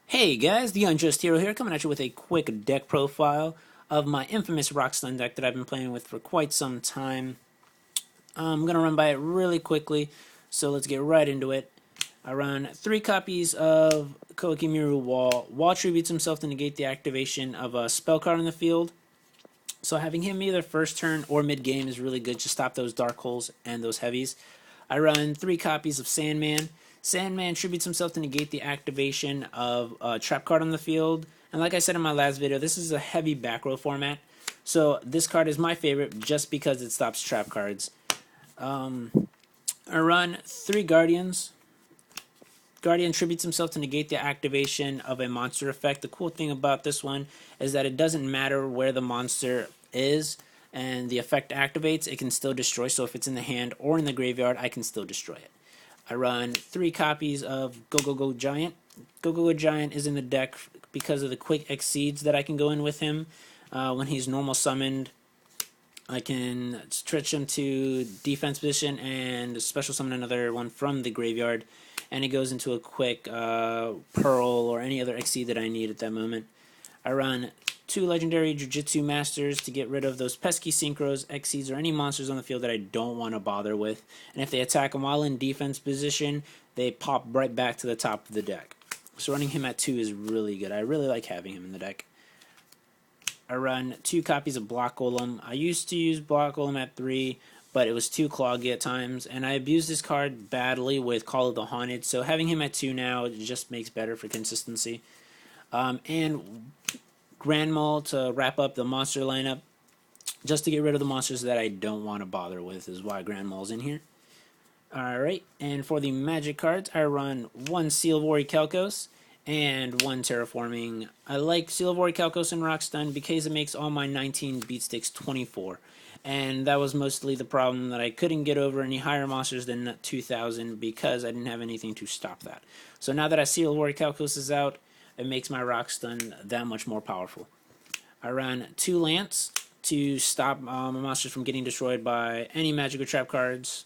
Hey guys, TheUnJustHero here, coming at you with a quick deck profile of my infamous Rockstone deck that I've been playing with for quite some time. I'm going to run by it really quickly, so let's get right into it. I run 3 copies of Koa'ki Wall. Wall tributes himself to negate the activation of a spell card on the field. So having him either first turn or mid game is really good to stop those dark holes and those heavies. I run 3 copies of Sandman. Sandman tributes himself to negate the activation of a trap card on the field. And like I said in my last video, this is a heavy back row format. So this card is my favorite just because it stops trap cards. I run 3 Guardians. Guardian tributes himself to negate the activation of a monster effect. The cool thing about this one is that it doesn't matter where the monster is and the effect activates, it can still destroy. So if it's in the hand or in the graveyard, I can still destroy it. I run 3 copies of Go Go Go Giant. Go Go Go Giant is in the deck because of the quick exceeds that I can go in with him. When he's normal summoned, I can stretch him to defense position and special summon another one from the graveyard, and it goes into a quick Pearl or any other exceed that I need at that moment. I run 2 legendary Jiu-Jitsu Masters to get rid of those pesky synchros, exceeds, or any monsters on the field that I don't want to bother with. And if they attack them while in defense position, they pop right back to the top of the deck. So running him at 2 is really good. I really like having him in the deck. I run 2 copies of Block Golem. I used to use Block Golem at 3, but it was too cloggy at times, and I abused this card badly with Call of the Haunted, so having him at 2 now just makes better for consistency. And Grand Mall to wrap up the monster lineup, just to get rid of the monsters that I don't want to bother with is why Grand Mall's in here. Alright, and for the magic cards, I run 1 Seal of Orichalcos and 1 Terraforming. I like Seal of Orichalcos and Rockstone because it makes all my 19 beat sticks 24. And that was mostly the problem, that I couldn't get over any higher monsters than 2000 because I didn't have anything to stop that. So now that I Seal of Orichalcos is out, it makes my Rockstone that much more powerful. I run 2 Lance to stop monsters from getting destroyed by any magic or trap cards,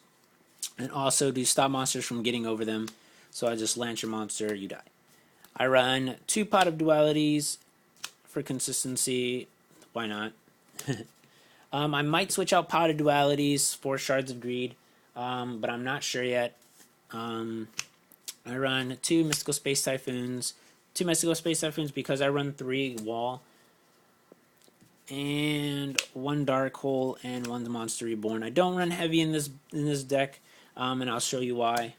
and also to stop monsters from getting over them. So I just lance your monster, you die. I run 2 Pot of Dualities for consistency. Why not? I might switch out Pot of Dualities for Shards of Greed, but I'm not sure yet. I run 2 Mystical Space Typhoons. 2 Mystical Space Typhoons because I run 3 Wall. And 1 Dark Hole and 1 Monster Reborn. I don't run heavy in this deck, and I'll show you why.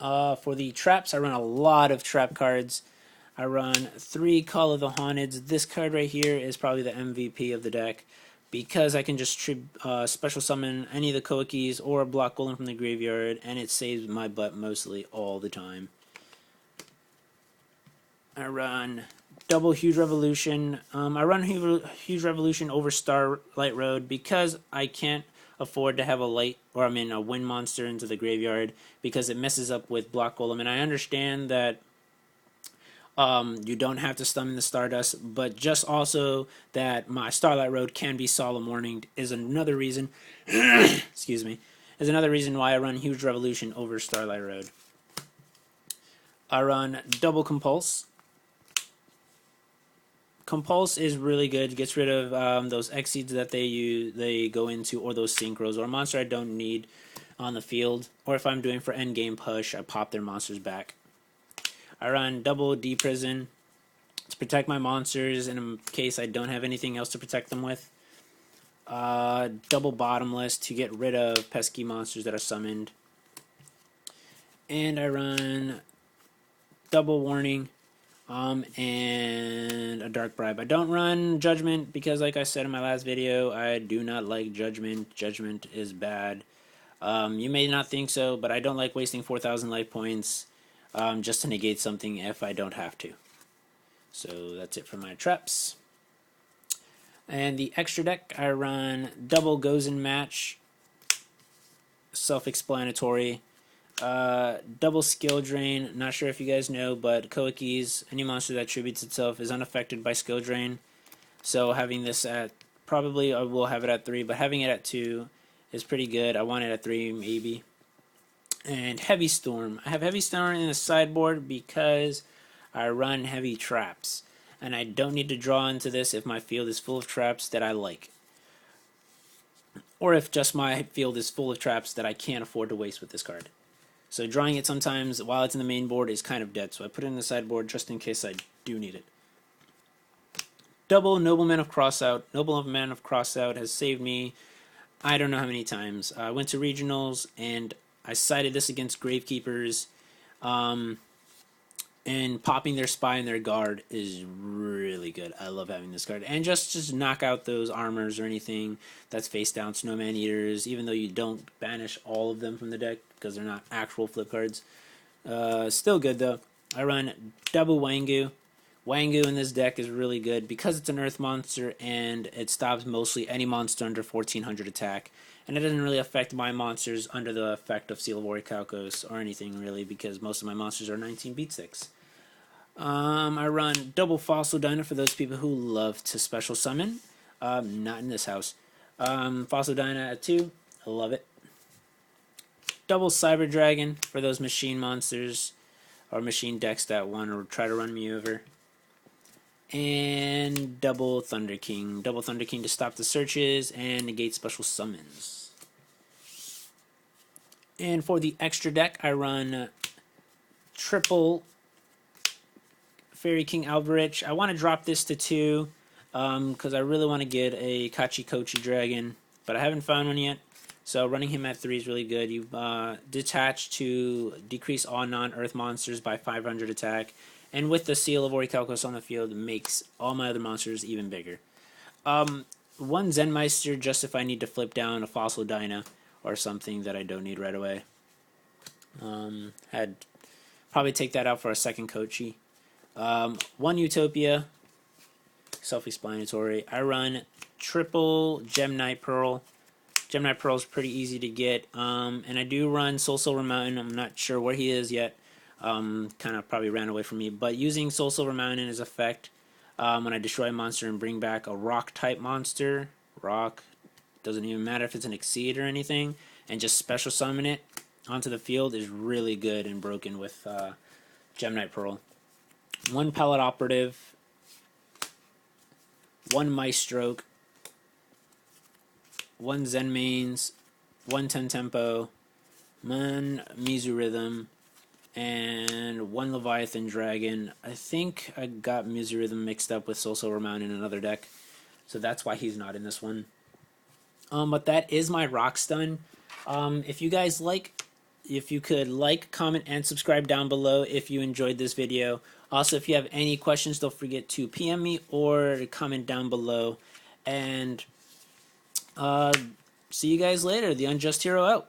For the traps, I run a lot of trap cards. I run 3 Call of the Haunteds. This card right here is probably the MVP of the deck because I can just special summon any of the Koa'kis or Block Golem from the graveyard, and it saves my butt mostly all the time. I run double Huge Revolution. I run Huge Revolution over Starlight Road because I can't afford to have a wind monster into the graveyard because it messes up with Block Golem. And I understand that you don't have to summon the Stardust, but just also that my Starlight Road can be Solemn Warning is another reason. Excuse me, is another reason why I run Huge Revolution over Starlight Road. I run double Compulse. Compulse is really good. Gets rid of those exceeds that they go into, or those synchros, or a monster I don't need on the field. Or if I'm doing for endgame push, I pop their monsters back. I run double D-Prison to protect my monsters in case I don't have anything else to protect them with. Double Bottomless to get rid of pesky monsters that are summoned. And I run double Warning. And a Dark Bribe. I don't run Judgment because, like I said in my last video, I do not like Judgment. Judgment is bad. You may not think so, but I don't like wasting 4,000 life points just to negate something if I don't have to. So that's it for my traps. And the extra deck, I run double Gozen Match. Self-explanatory. Double Skill Drain. Not sure if you guys know, but Koa'ki's, any monster that tributes itself, is unaffected by Skill Drain. So having this at, probably I will have it at 3, but having it at 2 is pretty good. I want it at 3 maybe. And Heavy Storm. I have Heavy Storm in the sideboard because I run heavy traps, and I don't need to draw into this if my field is full of traps that I like, or if just my field is full of traps that I can't afford to waste with this card. So drawing it sometimes while it's in the main board is kind of dead, so I put it in the sideboard just in case I do need it. Double Nobleman of Crossout. Nobleman of Crossout has saved me I don't know how many times. I went to regionals and I sided this against Gravekeepers, and popping their spy and their guard is really good. I love having this card. And just knock out those armors or anything that's face down, Snowman Eaters, even though you don't banish all of them from the deck because they're not actual flip cards. Still good though. I run double Wangu. Wangu in this deck is really good because it's an earth monster and it stops mostly any monster under 1400 attack. And it doesn't really affect my monsters under the effect of Seal of Orichalcos or anything really because most of my monsters are 19 beat 6. I run double Fossil Dyna for those people who love to special summon. Not in this house. Fossil Dyna at 2. I love it. Double Cyber Dragon for those machine monsters or machine decks that want to try to run me over. And double Thunder King. Double Thunder King to stop the searches and negate special summons. And for the extra deck, I run triple Fairy King Alberich. I want to drop this to 2 because I really want to get a Koa'ki Dragon, but I haven't found one yet. So running him at 3 is really good. You detach to decrease all non-earth monsters by 500 attack. And with the Seal of Orichalcos on the field, it makes all my other monsters even bigger. One Zenmeister just if I need to flip down a Fossil Dyna or something that I don't need right away. Had probably take that out for a second Koa'ki. One Utopia, self-explanatory. I run triple Gemnite Pearl. Gemnite Pearl is pretty easy to get. And I do run Soul Silver Mountain. I'm not sure where he is yet. Kind of probably ran away from me. But using Soul Silver Mountain in his effect, when I destroy a monster and bring back a rock type monster, rock, doesn't even matter if it's an Exceed or anything, and just special summon it onto the field is really good and broken with Gemnite Pearl. One Palette Operative, one Maestroke, one Zen Mains, one Tempo, one Mizu Rhythm, and one Leviathan Dragon. I think I got Mizu Rhythm mixed up with Soul Silver Mountain in another deck, so that's why he's not in this one. But that is my rock stun. If you guys if you could like, comment, and subscribe down below if you enjoyed this video. Also, if you have any questions, don't forget to PM me or comment down below. And see you guys later. The Unjust Hero out.